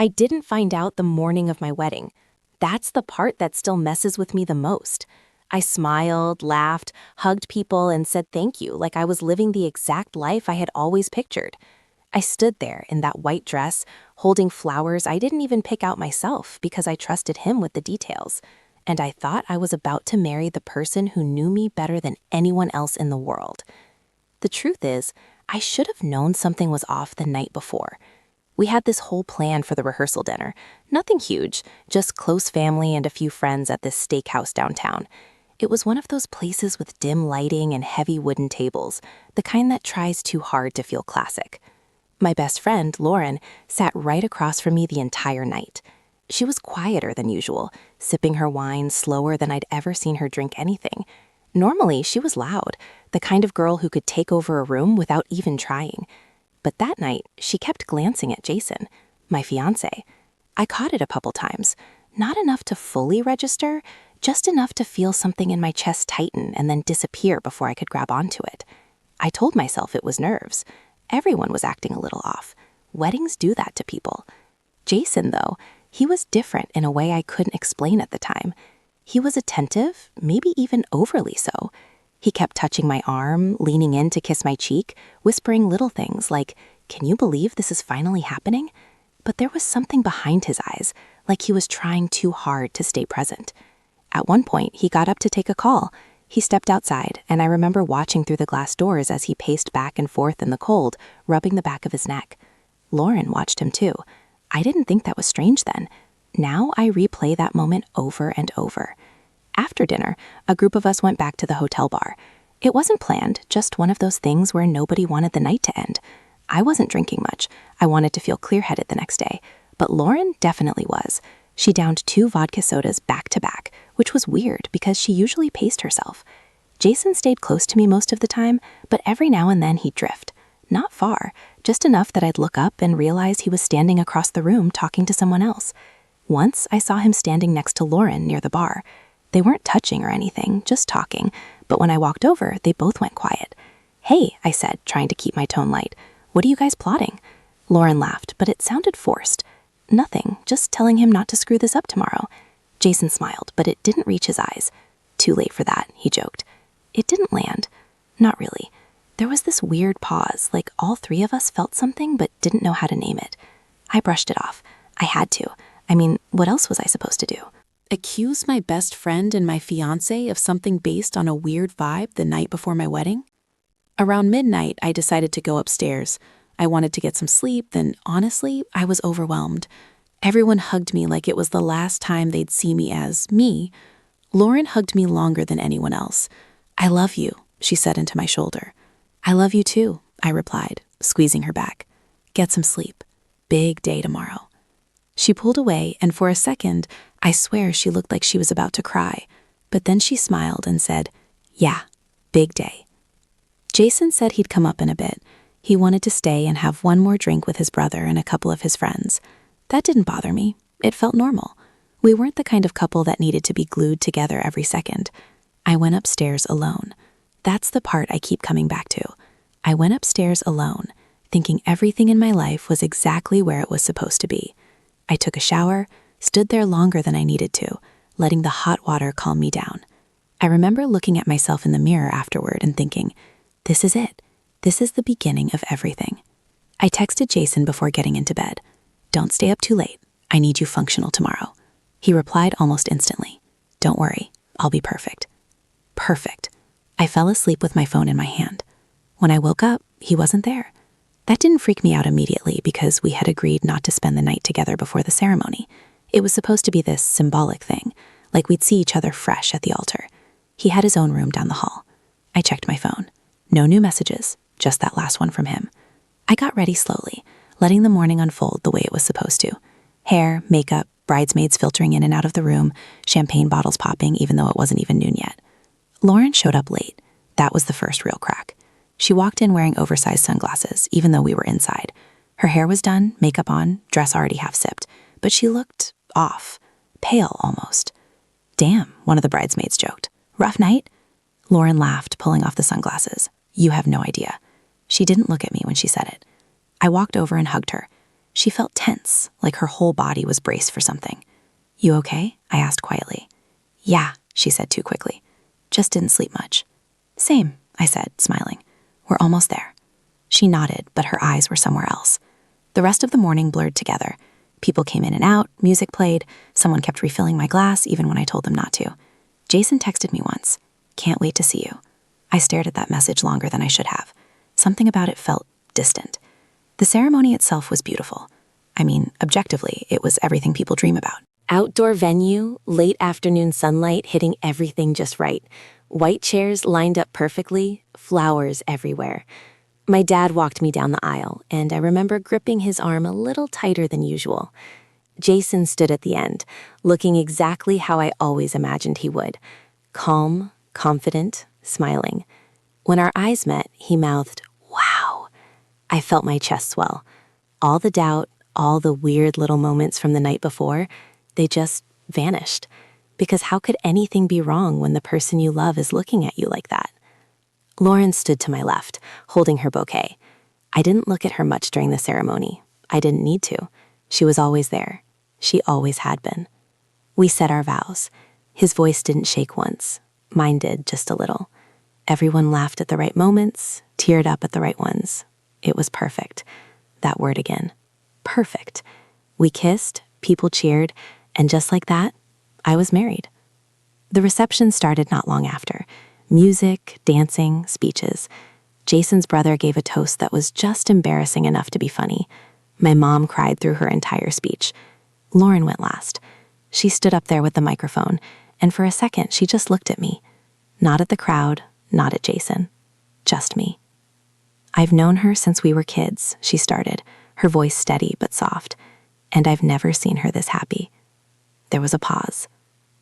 I didn't find out the morning of my wedding. That's the part that still messes with me the most. I smiled, laughed, hugged people, and said thank you like I was living the exact life I had always pictured. I stood there in that white dress, holding flowers I didn't even pick out myself because I trusted him with the details. And I thought I was about to marry the person who knew me better than anyone else in the world. The truth is, I should have known something was off the night before. We had this whole plan for the rehearsal dinner. Nothing huge, just close family and a few friends at this steakhouse downtown. It was one of those places with dim lighting and heavy wooden tables, the kind that tries too hard to feel classic. My best friend, Lauren, sat right across from me the entire night. She was quieter than usual, sipping her wine slower than I'd ever seen her drink anything. Normally, she was loud, the kind of girl who could take over a room without even trying. But that night, she kept glancing at Jason, my fiancé. I caught it a couple times, not enough to fully register, just enough to feel something in my chest tighten and then disappear before I could grab onto it. I told myself it was nerves. Everyone was acting a little off. Weddings do that to people. Jason, though, he was different in a way I couldn't explain at the time. He was attentive, maybe even overly so. He kept touching my arm, leaning in to kiss my cheek, whispering little things like, "Can you believe this is finally happening?" But there was something behind his eyes, like he was trying too hard to stay present. At one point, he got up to take a call. He stepped outside, and I remember watching through the glass doors as he paced back and forth in the cold, rubbing the back of his neck. Lauren watched him too. I didn't think that was strange then. Now I replay that moment over and over. After dinner, a group of us went back to the hotel bar. It wasn't planned, just one of those things where nobody wanted the night to end. I wasn't drinking much. I wanted to feel clear-headed the next day. But Lauren definitely was. She downed 2 vodka sodas back to back, which was weird because she usually paced herself. Jason stayed close to me most of the time, but every now and then he'd drift. Not far, just enough that I'd look up and realize he was standing across the room talking to someone else. Once I saw him standing next to Lauren near the bar. They weren't touching or anything, just talking, but when I walked over, they both went quiet. "Hey," I said, trying to keep my tone light. "What are you guys plotting?" Lauren laughed, but it sounded forced. "Nothing, just telling him not to screw this up tomorrow." Jason smiled, but it didn't reach his eyes. "Too late for that," he joked. It didn't land. Not really. There was this weird pause, like all 3 of us felt something but didn't know how to name it. I brushed it off. I had to. I mean, what else was I supposed to do? Accuse my best friend and my fiancé of something based on a weird vibe the night before my wedding? Around midnight, I decided to go upstairs. I wanted to get some sleep, then honestly, I was overwhelmed. Everyone hugged me like it was the last time they'd see me as me. Lauren hugged me longer than anyone else. "I love you," she said into my shoulder. "I love you too," I replied, squeezing her back. "Get some sleep. Big day tomorrow." She pulled away, and for a second, I swear she looked like she was about to cry. But then she smiled and said, "Yeah, big day." Jason said he'd come up in a bit. He wanted to stay and have one more drink with his brother and a couple of his friends. That didn't bother me. It felt normal. We weren't the kind of couple that needed to be glued together every second. I went upstairs alone. That's the part I keep coming back to. I went upstairs alone, thinking everything in my life was exactly where it was supposed to be. I took a shower, stood there longer than I needed to, letting the hot water calm me down. I remember looking at myself in the mirror afterward and thinking, this is it. This is the beginning of everything. I texted Jason before getting into bed. "Don't stay up too late. I need you functional tomorrow." He replied almost instantly. "Don't worry, I'll be perfect." Perfect. I fell asleep with my phone in my hand. When I woke up, he wasn't there. That didn't freak me out immediately because we had agreed not to spend the night together before the ceremony. It was supposed to be this symbolic thing, like we'd see each other fresh at the altar. He had his own room down the hall. I checked my phone. No new messages, just that last one from him. I got ready slowly, letting the morning unfold the way it was supposed to. Hair, makeup, bridesmaids filtering in and out of the room, champagne bottles popping even though it wasn't even noon yet. Lauren showed up late. That was the first real crack. She walked in wearing oversized sunglasses, even though we were inside. Her hair was done, makeup on, dress already half sipped, but she looked off, pale almost. "Damn," one of the bridesmaids joked. "Rough night?" Lauren laughed, pulling off the sunglasses. "You have no idea." She didn't look at me when she said it. I walked over and hugged her. She felt tense, like her whole body was braced for something. "You okay?" I asked quietly. "Yeah," she said too quickly. "Just didn't sleep much." "Same," I said, smiling. "We're almost there." She nodded, but her eyes were somewhere else. The rest of the morning blurred together. People came in and out, music played, someone kept refilling my glass even when I told them not to. Jason texted me once, "Can't wait to see you." I stared at that message longer than I should have. Something about it felt distant. The ceremony itself was beautiful. I mean, objectively, it was everything people dream about. Outdoor venue, late afternoon sunlight hitting everything just right. White chairs lined up perfectly, flowers everywhere. My dad walked me down the aisle, and I remember gripping his arm a little tighter than usual. Jason stood at the end, looking exactly how I always imagined he would. Calm, confident, smiling. When our eyes met, he mouthed, "Wow." I felt my chest swell. All the doubt, all the weird little moments from the night before, they just vanished. Because how could anything be wrong when the person you love is looking at you like that? Lauren stood to my left, holding her bouquet. I didn't look at her much during the ceremony. I didn't need to. She was always there. She always had been. We said our vows. His voice didn't shake once. Mine did, just a little. Everyone laughed at the right moments, teared up at the right ones. It was perfect. That word again. Perfect. We kissed, people cheered, and just like that, I was married. The reception started not long after. Music, dancing, speeches. Jason's brother gave a toast that was just embarrassing enough to be funny. My mom cried through her entire speech. Lauren went last. She stood up there with the microphone, and for a second she just looked at me. Not at the crowd, not at Jason. Just me. "I've known her since we were kids," she started, her voice steady but soft, "and I've never seen her this happy." There was a pause.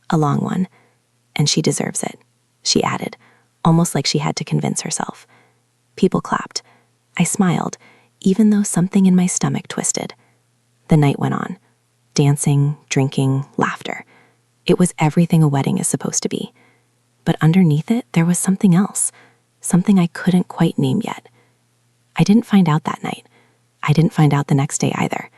A long one. "And she deserves it," she added, almost like she had to convince herself. People clapped. I smiled, even though something in my stomach twisted. The night went on. Dancing, drinking, laughter. It was everything a wedding is supposed to be. But underneath it, there was something else, something I couldn't quite name yet. I didn't find out that night. I didn't find out the next day either.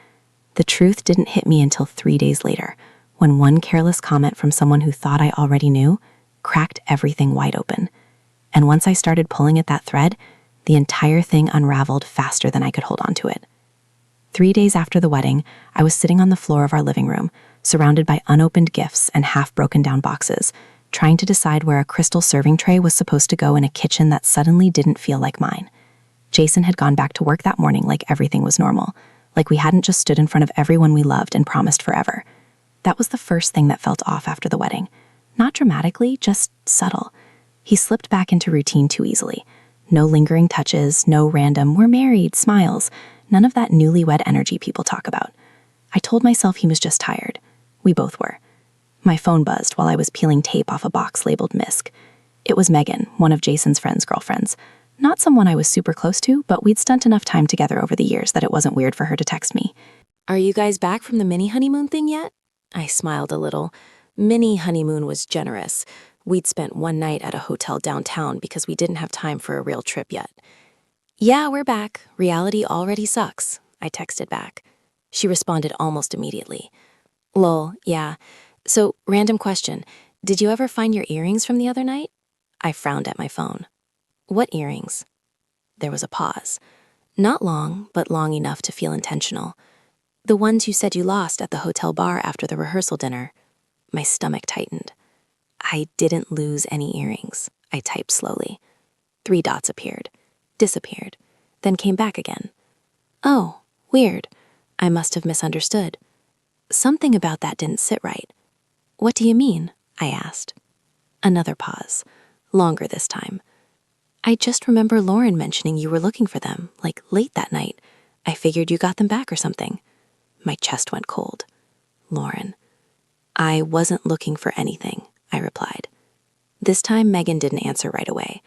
The truth didn't hit me until 3 days later, when one careless comment from someone who thought I already knew cracked everything wide open. And once I started pulling at that thread, the entire thing unraveled faster than I could hold on to it. 3 days after the wedding, I was sitting on the floor of our living room, surrounded by unopened gifts and half-broken down boxes, trying to decide where a crystal serving tray was supposed to go in a kitchen that suddenly didn't feel like mine. Jason had gone back to work that morning like everything was normal, like we hadn't just stood in front of everyone we loved and promised forever. That was the first thing that felt off after the wedding. Not dramatically, just subtle. He slipped back into routine too easily. No lingering touches, no random, "we're married" smiles, none of that newlywed energy people talk about. I told myself he was just tired. We both were. My phone buzzed while I was peeling tape off a box labeled Misk. It was Megan, one of Jason's friends' girlfriends. Not someone I was super close to, but we'd spent enough time together over the years that it wasn't weird for her to text me. "Are you guys back from the mini honeymoon thing yet?" I smiled a little. Mini honeymoon was generous. We'd spent one night at a hotel downtown because we didn't have time for a real trip yet. "Yeah, we're back. Reality already sucks," I texted back. She responded almost immediately. "Lol, yeah. So, random question. Did you ever find your earrings from the other night?" I frowned at my phone. "What earrings?" There was a pause. Not long, but long enough to feel intentional. "The ones you said you lost at the hotel bar after the rehearsal dinner." My stomach tightened. "I didn't lose any earrings," I typed slowly. 3 dots appeared, disappeared, then came back again. "Oh, weird. I must have misunderstood. Something about that didn't sit right." "What do you mean?" I asked. Another pause, longer this time. "I just remember Lauren mentioning you were looking for them, like late that night. I figured you got them back or something." My chest went cold. "Lauren." "I wasn't looking for anything," I replied. This time Megan didn't answer right away.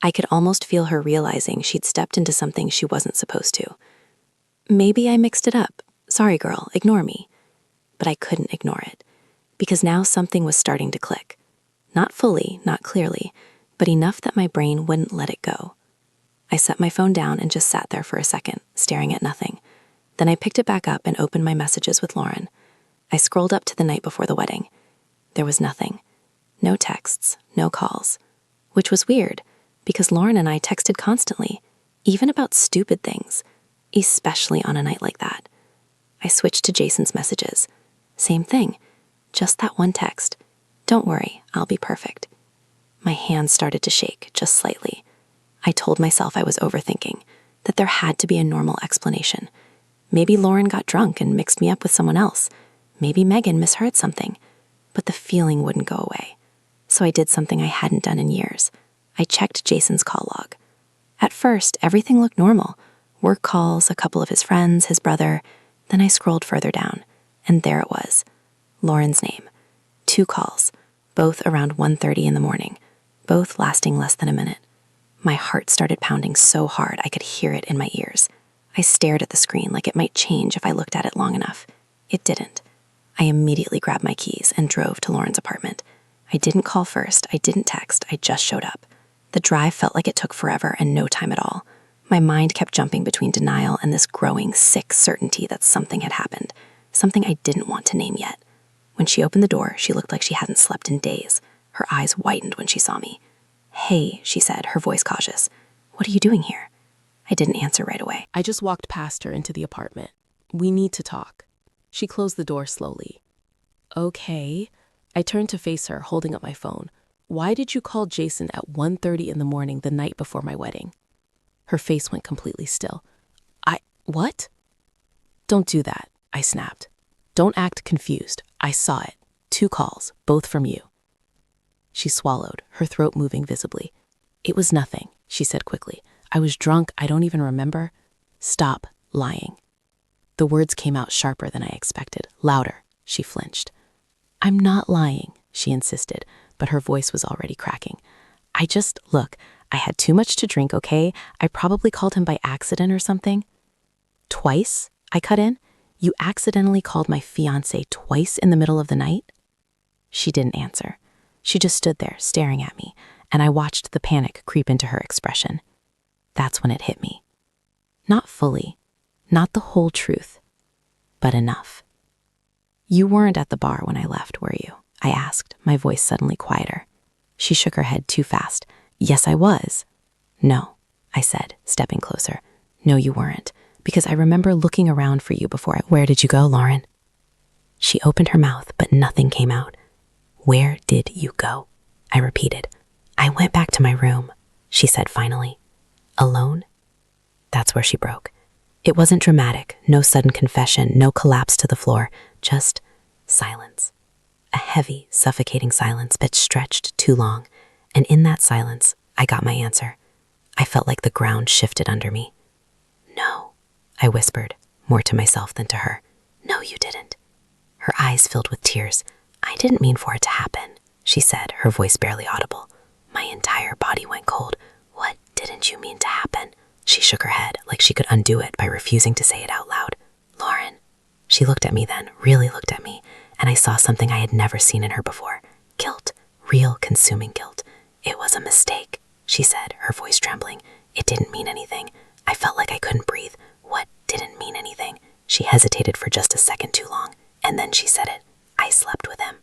I could almost feel her realizing she'd stepped into something she wasn't supposed to. "Maybe I mixed it up. Sorry, girl, ignore me." But I couldn't ignore it, because now something was starting to click. Not fully, not clearly, but enough that my brain wouldn't let it go. I set my phone down and just sat there for a second, staring at nothing. Then I picked it back up and opened my messages with Lauren. I scrolled up to the night before the wedding. There was nothing. No texts, no calls. Which was weird, because Lauren and I texted constantly, even about stupid things, especially on a night like that. I switched to Jason's messages. Same thing, just that one text. Don't worry, I'll be perfect. My hands started to shake, just slightly. I told myself I was overthinking, that there had to be a normal explanation. Maybe Lauren got drunk and mixed me up with someone else. Maybe Megan misheard something. But the feeling wouldn't go away. So I did something I hadn't done in years. I checked Jason's call log. At first, everything looked normal. Work calls, a couple of his friends, his brother. Then I scrolled further down, and there it was. Lauren's name. 2 calls, both around 1:30 in the morning, both lasting less than a minute. My heart started pounding so hard I could hear it in my ears. I stared at the screen like it might change if I looked at it long enough. It didn't. I immediately grabbed my keys and drove to Lauren's apartment. I didn't call first, I didn't text, I just showed up. The drive felt like it took forever and no time at all. My mind kept jumping between denial and this growing, sick certainty that something had happened, something I didn't want to name yet. When she opened the door, she looked like she hadn't slept in days. Her eyes widened when she saw me. "Hey," she said, her voice cautious. "What are you doing here?" I didn't answer right away. I just walked past her into the apartment. "We need to talk." She closed the door slowly. "Okay." I turned to face her, holding up my phone. "Why did you call Jason at 1:30 in the morning the night before my wedding?" Her face went completely still. What? "Don't do that," I snapped. "Don't act confused. I saw it. 2 calls, both from you." She swallowed, her throat moving visibly. "It was nothing," she said quickly. "I was drunk, I don't even remember." "Stop lying." The words came out sharper than I expected, louder. She flinched. "I'm not lying," she insisted, but her voice was already cracking. Look, I had too much to drink, okay? I probably called him by accident or something." "Twice?" I cut in. "You accidentally called my fiancé twice in the middle of the night?" She didn't answer. She just stood there, staring at me, and I watched the panic creep into her expression. That's when it hit me. Not fully, not the whole truth, but enough. "You weren't at the bar when I left, were you?" I asked, my voice suddenly quieter. She shook her head too fast. "Yes, I was." "No," I said, stepping closer. "No, you weren't, because I remember looking around for you before Where did you go, Lauren?" She opened her mouth, but nothing came out. "Where did you go?" I repeated. "I went back to my room," she said finally. "Alone?" That's where she broke. It wasn't dramatic, no sudden confession, no collapse to the floor, just silence. A heavy, suffocating silence that stretched too long, and in that silence, I got my answer. I felt like the ground shifted under me. "No," I whispered, more to myself than to her. "No, you didn't." Her eyes filled with tears. "I didn't mean for it to happen," she said, her voice barely audible. My entire body went cold. "What didn't you mean to happen?" She shook her head like she could undo it by refusing to say it out loud. "Lauren." She looked at me then, really looked at me, and I saw something I had never seen in her before. Guilt, real consuming guilt. "It was a mistake," she said, her voice trembling. "It didn't mean anything. I felt like I couldn't breathe." "What didn't mean anything?" She hesitated for just a second too long, and then she said it. "I slept with him."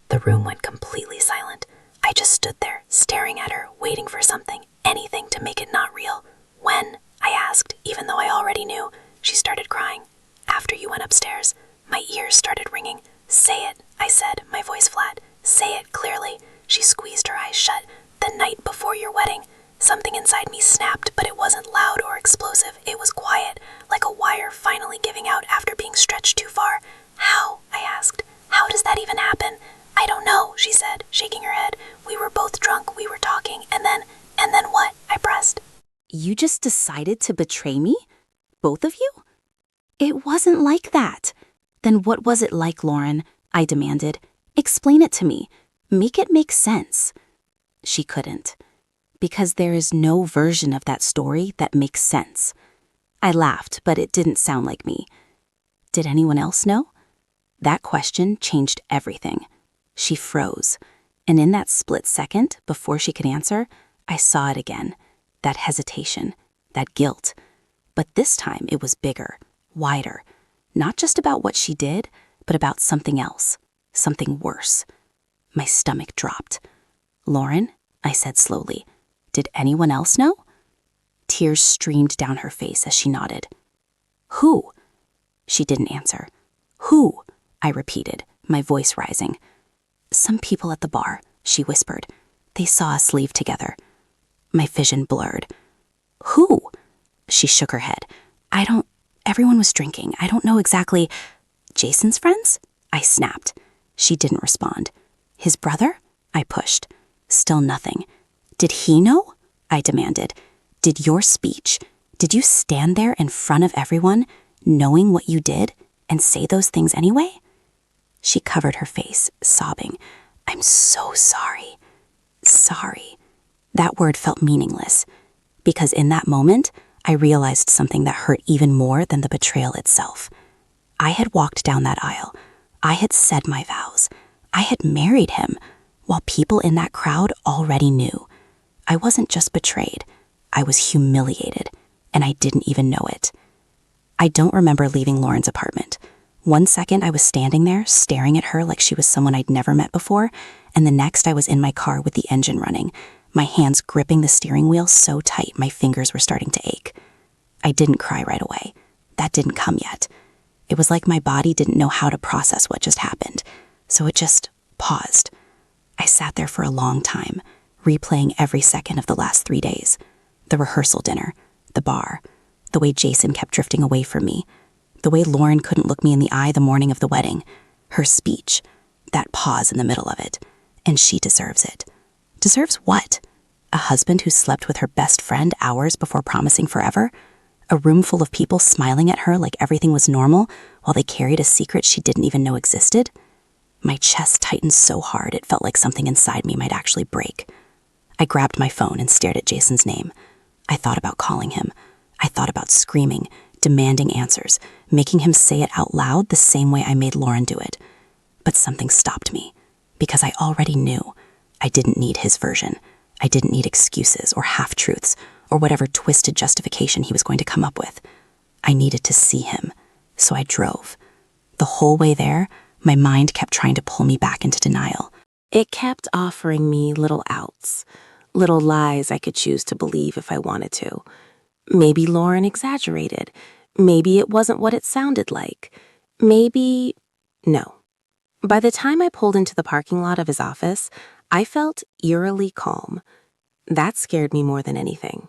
The room went completely silent. I just stood there, staring at her, waiting for something, anything to make it not real. "When?" I asked, even though I already knew. She started crying. "After you went upstairs." My ears started ringing. "Say it," I said, my voice flat. "Say it clearly." She squeezed her eyes shut. "The night before your wedding." Something inside me snapped, but it wasn't loud or explosive. It was quiet, like a wire finally giving out after being stretched too far. "How?" I asked. "How does that even happen?" "I don't know," she said, shaking her head. "We were both drunk, we were talking, and then what?" I pressed. "You just decided to betray me? Both of you?" "It wasn't like that." "Then what was it like, Lauren?" I demanded. "Explain it to me. Make it make sense." She couldn't. Because there is no version of that story that makes sense. I laughed, but it didn't sound like me. Did anyone else know? That question changed everything. She froze, and in that split second, before she could answer, I saw it again. That hesitation, that guilt. But this time it was bigger, wider, not just about what she did, but about something else, something worse. My stomach dropped. "Lauren," I said slowly, "did anyone else know?" Tears streamed down her face as she nodded. "Who?" She didn't answer. "Who?" I repeated, my voice rising. "Some people at the bar," she whispered. "They saw us leave together." My vision blurred. "Who?" She shook her head. Everyone was drinking. I don't know exactly." "Jason's friends?" I snapped. She didn't respond. "His brother?" I pushed. Still nothing. "Did he know?" I demanded. "Did you stand there in front of everyone, knowing what you did, and say those things anyway?" She covered her face, sobbing. "I'm so sorry." Sorry. That word felt meaningless, because in that moment, I realized something that hurt even more than the betrayal itself. I had walked down that aisle. I had said my vows. I had married him, while people in that crowd already knew. I wasn't just betrayed. I was humiliated, and I didn't even know it. I don't remember leaving Lauren's apartment. One second I was standing there, staring at her like she was someone I'd never met before, and the next I was in my car with the engine running, my hands gripping the steering wheel so tight my fingers were starting to ache. I didn't cry right away. That didn't come yet. It was like my body didn't know how to process what just happened, so it just paused. I sat there for a long time, replaying every second of the last 3 days. The rehearsal dinner, the bar, the way Jason kept drifting away from me, the way Lauren couldn't look me in the eye the morning of the wedding, her speech, that pause in the middle of it. And she deserves it. Deserves what? A husband who slept with her best friend hours before promising forever? A room full of people smiling at her like everything was normal while they carried a secret she didn't even know existed? My chest tightened so hard it felt like something inside me might actually break. I grabbed my phone and stared at Jason's name. I thought about calling him. I thought about screaming, demanding answers, making him say it out loud the same way I made Lauren do it. But something stopped me, because I already knew. I didn't need his version. I didn't need excuses or half-truths or whatever twisted justification he was going to come up with. I needed to see him, so I drove. The whole way there, my mind kept trying to pull me back into denial. It kept offering me little outs, little lies I could choose to believe if I wanted to. Maybe Lauren exaggerated. Maybe it wasn't what it sounded like. No. By the time I pulled into the parking lot of his office, I felt eerily calm. That scared me more than anything.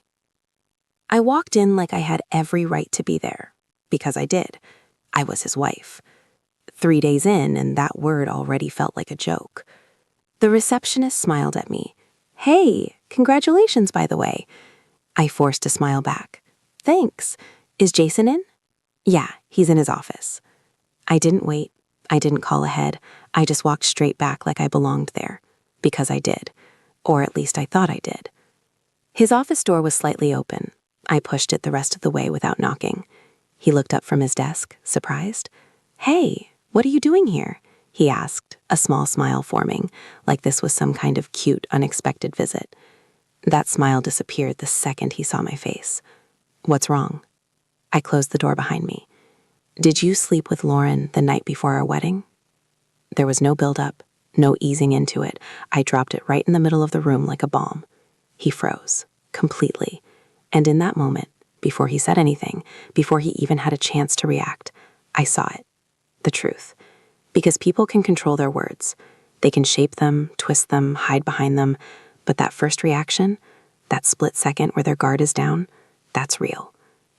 I walked in like I had every right to be there, because I did. I was his wife. 3 days in, and that word already felt like a joke. The receptionist smiled at me. "Hey, congratulations, by the way." I forced a smile back. "Thanks. Is Jason in?" "Yeah, he's in his office." I didn't wait. I didn't call ahead. I just walked straight back like I belonged there. Because I did. Or at least I thought I did. His office door was slightly open. I pushed it the rest of the way without knocking. He looked up from his desk, surprised. "Hey, what are you doing here?" he asked, a small smile forming, like this was some kind of cute, unexpected visit. That smile disappeared the second he saw my face. "What's wrong?" I closed the door behind me. "Did you sleep with Lauren the night before our wedding?" There was no build-up, no easing into it. I dropped it right in the middle of the room like a bomb. He froze, completely. And in that moment, before he said anything, before he even had a chance to react, I saw it. The truth. Because people can control their words. They can shape them, twist them, hide behind them. But that first reaction, that split second where their guard is down, that's real.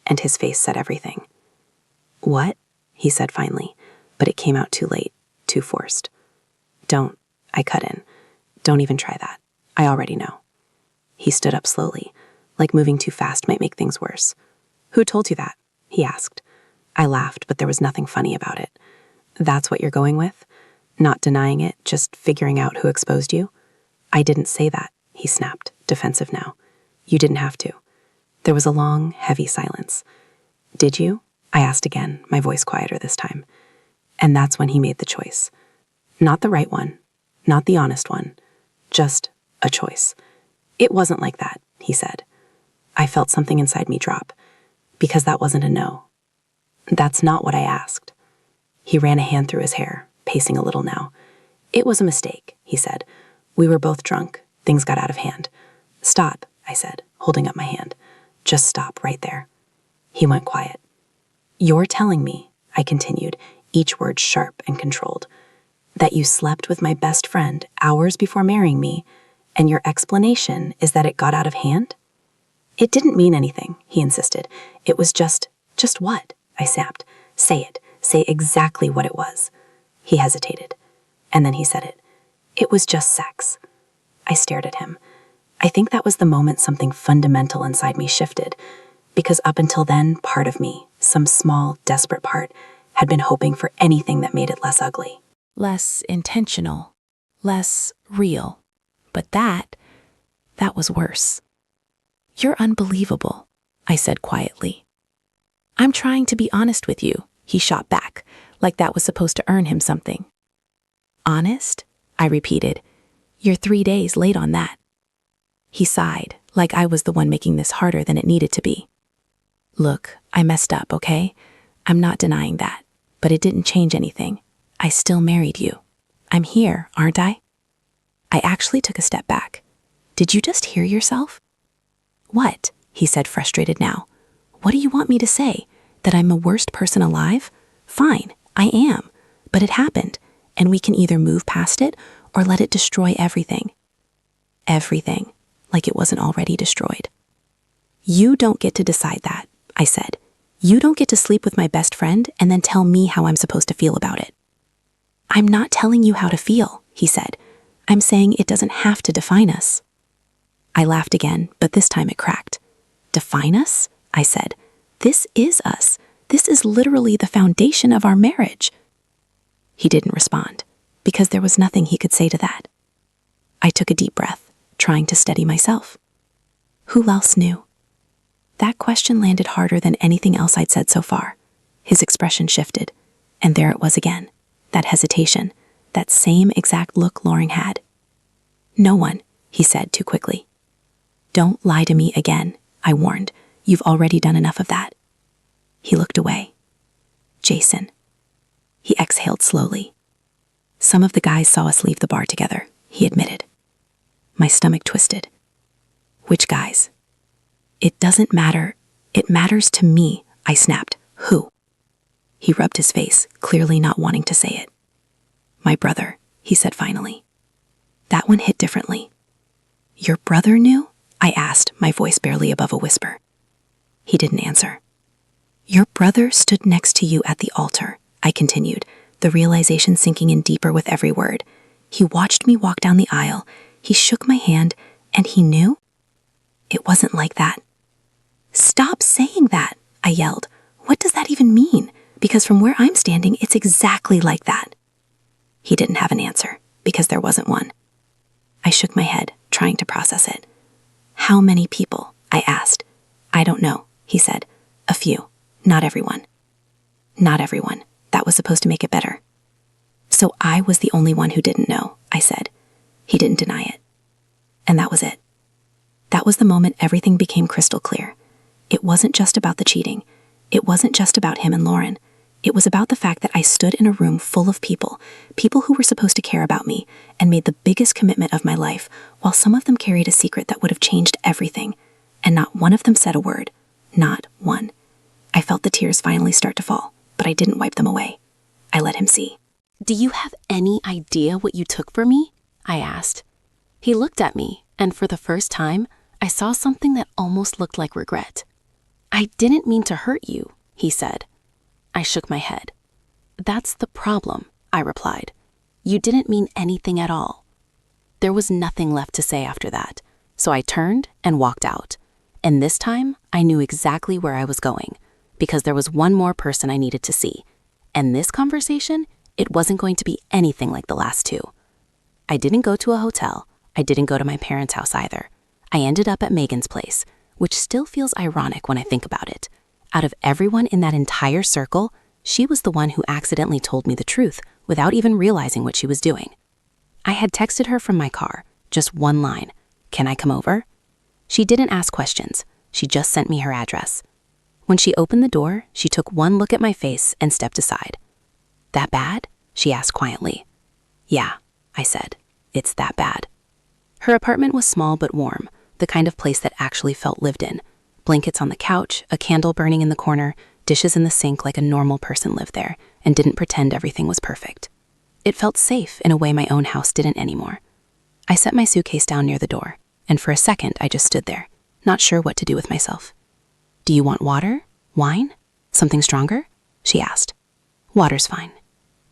And his face said everything. "What?" he said finally, but it came out too late, too forced. "Don't," I cut in. "Don't even try that. I already know." He stood up slowly, like moving too fast might make things worse. "Who told you that?" he asked. I laughed, but there was nothing funny about it. "That's what you're going with? Not denying it, just figuring out who exposed you?" "I didn't say that," he snapped, defensive now. "You didn't have to." There was a long, heavy silence. "Did you?" I asked again, my voice quieter this time. And that's when he made the choice. Not the right one, not the honest one, just a choice. "It wasn't like that," he said. I felt something inside me drop, because that wasn't a no. That's not what I asked. He ran a hand through his hair, pacing a little now. It was a mistake, he said. We were both drunk. Things got out of hand. Stop, I said, holding up my hand. Just stop right there. He went quiet. You're telling me, I continued, each word sharp and controlled, that you slept with my best friend hours before marrying me, and your explanation is that it got out of hand? It didn't mean anything, he insisted. It was just what? I snapped. Say it. Say exactly what it was. He hesitated, and then he said it. It was just sex. I stared at him. I think that was the moment something fundamental inside me shifted, because up until then, part of me, some small, desperate part, had been hoping for anything that made it less ugly. Less intentional, less real. But that was worse. You're unbelievable, I said quietly. I'm trying to be honest with you, he shot back, like that was supposed to earn him something. Honest? I repeated. You're 3 days late on that. He sighed, like I was the one making this harder than it needed to be. Look, I messed up, okay? I'm not denying that, but it didn't change anything. I still married you. I'm here, aren't I? I actually took a step back. Did you just hear yourself? What? He said, frustrated now. What do you want me to say? That I'm the worst person alive? Fine, I am. But it happened, and we can either move past it or let it destroy everything. Everything, like it wasn't already destroyed. You don't get to decide that, I said. You don't get to sleep with my best friend and then tell me how I'm supposed to feel about it. I'm not telling you how to feel, he said. I'm saying it doesn't have to define us. I laughed again, but this time it cracked. Define us? I said. This is us. This is literally the foundation of our marriage. He didn't respond, because there was nothing he could say to that. I took a deep breath, trying to steady myself. Who else knew? That question landed harder than anything else I'd said so far. His expression shifted, and there it was again, that hesitation, that same exact look Loring had. No one, he said too quickly. Don't lie to me again, I warned. You've already done enough of that. He looked away. Jason. He exhaled slowly. Some of the guys saw us leave the bar together, he admitted. My stomach twisted. Which guys? It doesn't matter. It matters to me, I snapped. Who? He rubbed his face, clearly not wanting to say it. My brother, he said finally. That one hit differently. Your brother knew? I asked, my voice barely above a whisper. He didn't answer. Your brother stood next to you at the altar, I continued, the realization sinking in deeper with every word. He watched me walk down the aisle. He shook my hand, and he knew? It wasn't like that. Stop saying that, I yelled. What does that even mean? Because from where I'm standing, it's exactly like that. He didn't have an answer, because there wasn't one. I shook my head, trying to process it. How many people? I asked. I don't know, he said. A few. Not everyone. Not everyone. That was supposed to make it better. So I was the only one who didn't know, I said. He didn't deny it. And that was it. That was the moment everything became crystal clear. It wasn't just about the cheating. It wasn't just about him and Lauren. It was about the fact that I stood in a room full of people who were supposed to care about me, and made the biggest commitment of my life, while some of them carried a secret that would have changed everything. And not one of them said a word. Not one. I felt the tears finally start to fall, but I didn't wipe them away. I let him see. Do you have any idea what you took from me? I asked. He looked at me, and for the first time, I saw something that almost looked like regret. I didn't mean to hurt you, he said. I shook my head. That's the problem, I replied. You didn't mean anything at all. There was nothing left to say after that, so I turned and walked out. And this time, I knew exactly where I was going, because there was one more person I needed to see. And this conversation, it wasn't going to be anything like the last two. I didn't go to a hotel. I didn't go to my parents' house either. I ended up at Megan's place, which still feels ironic when I think about it. Out of everyone in that entire circle, she was the one who accidentally told me the truth without even realizing what she was doing. I had texted her from my car, just one line, "Can I come over?" She didn't ask questions. She just sent me her address. When she opened the door, she took one look at my face and stepped aside. "That bad?" she asked quietly. "Yeah," I said. "It's that bad." Her apartment was small but warm, the kind of place that actually felt lived in. Blankets on the couch, a candle burning in the corner, dishes in the sink like a normal person lived there, and didn't pretend everything was perfect. It felt safe in a way my own house didn't anymore. I set my suitcase down near the door, and for a second I just stood there, not sure what to do with myself. "Do you want water? Wine? Something stronger?" she asked. "Water's fine."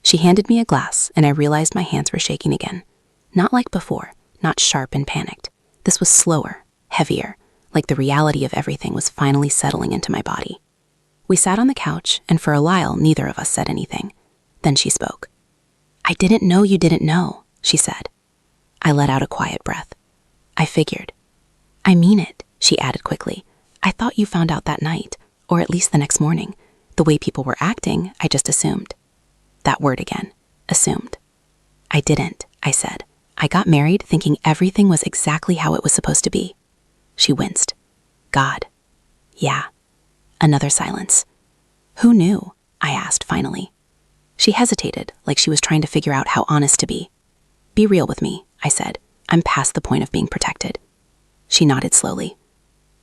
She handed me a glass, and I realized my hands were shaking again. Not like before, not sharp and panicked. This was slower, heavier, like the reality of everything was finally settling into my body. We sat on the couch, and for a while, neither of us said anything. Then she spoke. "I didn't know you didn't know," she said. I let out a quiet breath. "I figured." "I mean it," she added quickly. "I thought you found out that night, or at least the next morning. The way people were acting, I just assumed." That word again, assumed. "I didn't," I said. "I got married thinking everything was exactly how it was supposed to be." She winced. "God. Yeah." Another silence. "Who knew?" I asked finally. She hesitated, like she was trying to figure out how honest to be. "Be real with me," I said. "I'm past the point of being protected." She nodded slowly.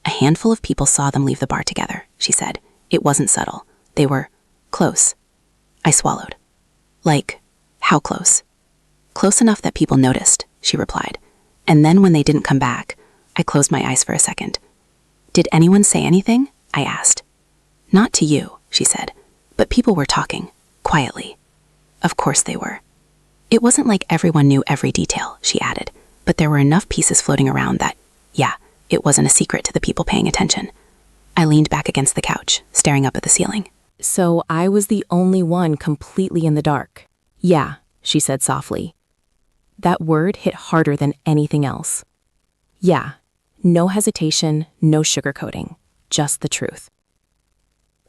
"A handful of people saw them leave the bar together," she said. "It wasn't subtle. They were close." I swallowed. "Like, how close?" "Close enough that people noticed," she replied. "And then when they didn't come back," I closed my eyes for a second. "Did anyone say anything?" I asked. "Not to you," she said, "but people were talking, quietly." Of course they were. "It wasn't like everyone knew every detail," she added, "but there were enough pieces floating around that, yeah, it wasn't a secret to the people paying attention." I leaned back against the couch, staring up at the ceiling. So I was the only one completely in the dark. "Yeah," she said softly. That word hit harder than anything else. Yeah, no hesitation, no sugarcoating, just the truth.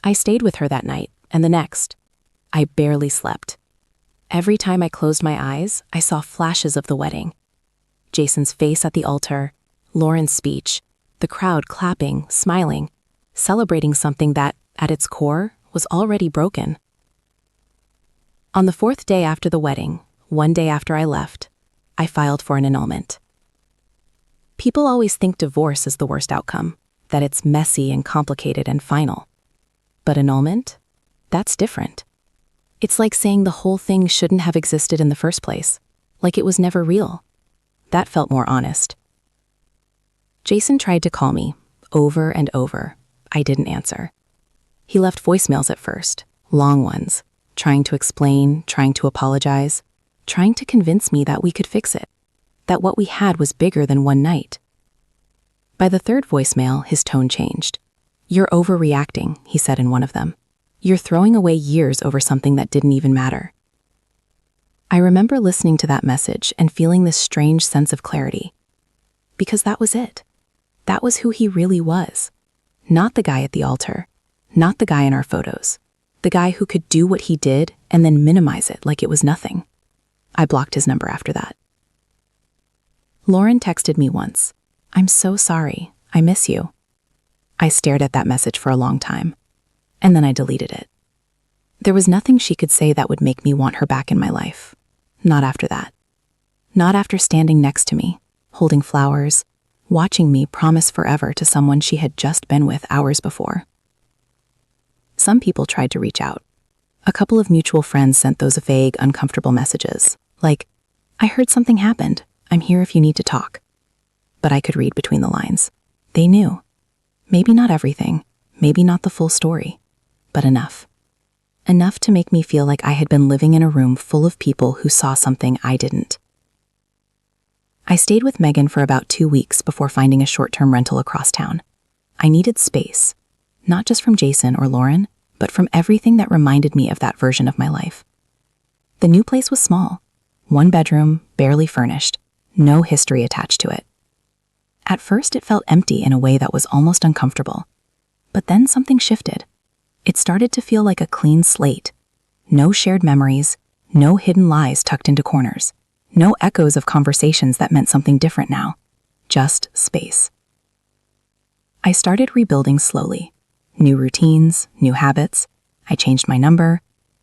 I stayed with her that night and the next. I barely slept. Every time I closed my eyes, I saw flashes of the wedding. Jason's face at the altar, Lauren's speech, the crowd clapping, smiling, celebrating something that, at its core, was already broken. On the 4th day after the wedding, one day after I left, I filed for an annulment. People always think divorce is the worst outcome, that it's messy and complicated and final. But annulment? That's different. It's like saying the whole thing shouldn't have existed in the first place, like it was never real. That felt more honest. Jason tried to call me, over and over. I didn't answer. He left voicemails at first, long ones, trying to explain, trying to apologize, trying to convince me that we could fix it, that what we had was bigger than one night. By the 3rd voicemail, his tone changed. "You're overreacting," he said in one of them. "You're throwing away years over something that didn't even matter." I remember listening to that message and feeling this strange sense of clarity. Because that was it. That was who he really was. Not the guy at the altar, not the guy in our photos, the guy who could do what he did and then minimize it like it was nothing. I blocked his number after that. Lauren texted me once, "I'm so sorry, I miss you." I stared at that message for a long time, and then I deleted it. There was nothing she could say that would make me want her back in my life. Not after that. Not after standing next to me, holding flowers, watching me promise forever to someone she had just been with hours before. Some people tried to reach out. A couple of mutual friends sent those vague, uncomfortable messages, like, "I heard something happened. I'm here if you need to talk." But I could read between the lines. They knew. Maybe not everything, maybe not the full story, but enough. Enough to make me feel like I had been living in a room full of people who saw something I didn't. I stayed with Megan for about 2 weeks before finding a short-term rental across town. I needed space, not just from Jason or Lauren, but from everything that reminded me of that version of my life. The new place was small, 1 bedroom, barely furnished, no history attached to it. At first, it felt empty in a way that was almost uncomfortable. But then something shifted. It started to feel like a clean slate. No shared memories, no hidden lies tucked into corners, no echoes of conversations that meant something different now. Just space. I started rebuilding slowly, New routines, new habits. I changed my number.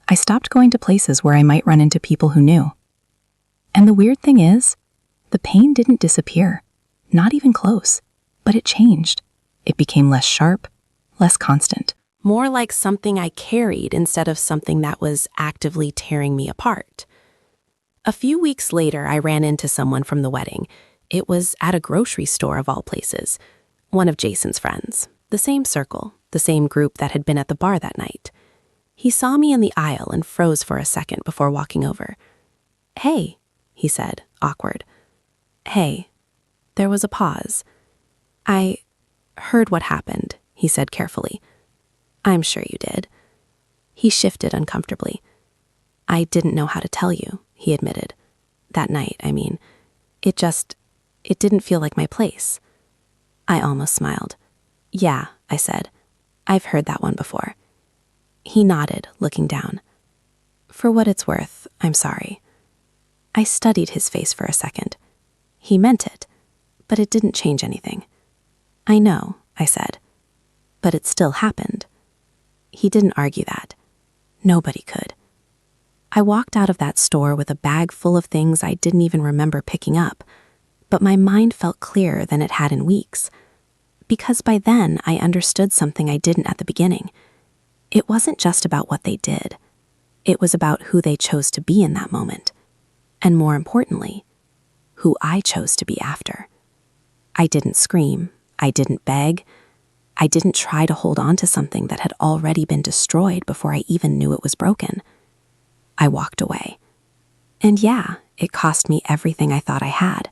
I stopped going to places where I might run into people who knew. And the weird thing is, the pain didn't disappear, not even close, but it changed. It became less sharp, less constant. More like something I carried instead of something that was actively tearing me apart. A few weeks later, I ran into someone from the wedding. It was at a grocery store of all places. One of Jason's friends, the same circle, the same group that had been at the bar that night. He saw me in the aisle and froze for a second before walking over. "Hey," he said, awkward. "Hey." There was a pause. "I heard what happened," he said carefully. "I'm sure you did." He shifted uncomfortably. "I didn't know how to tell you," he admitted. "That night, I mean. It didn't feel like my place." I almost smiled. "Yeah," I said. "I've heard that one before." He nodded, looking down. "For what it's worth, I'm sorry." I studied his face for a second. He meant it, but it didn't change anything. "I know," I said, "but it still happened." He didn't argue that. Nobody could. I walked out of that store with a bag full of things I didn't even remember picking up, but my mind felt clearer than it had in weeks. Because by then, I understood something I didn't at the beginning. It wasn't just about what they did. It was about who they chose to be in that moment. And more importantly, who I chose to be after. I didn't scream. I didn't beg. I didn't try to hold on to something that had already been destroyed before I even knew it was broken. I walked away. And yeah, it cost me everything I thought I had.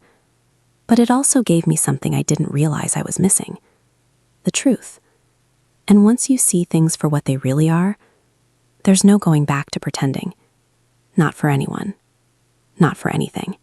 But it also gave me something I didn't realize I was missing. The truth. And once you see things for what they really are, there's no going back to pretending. Not for anyone. Not for anything.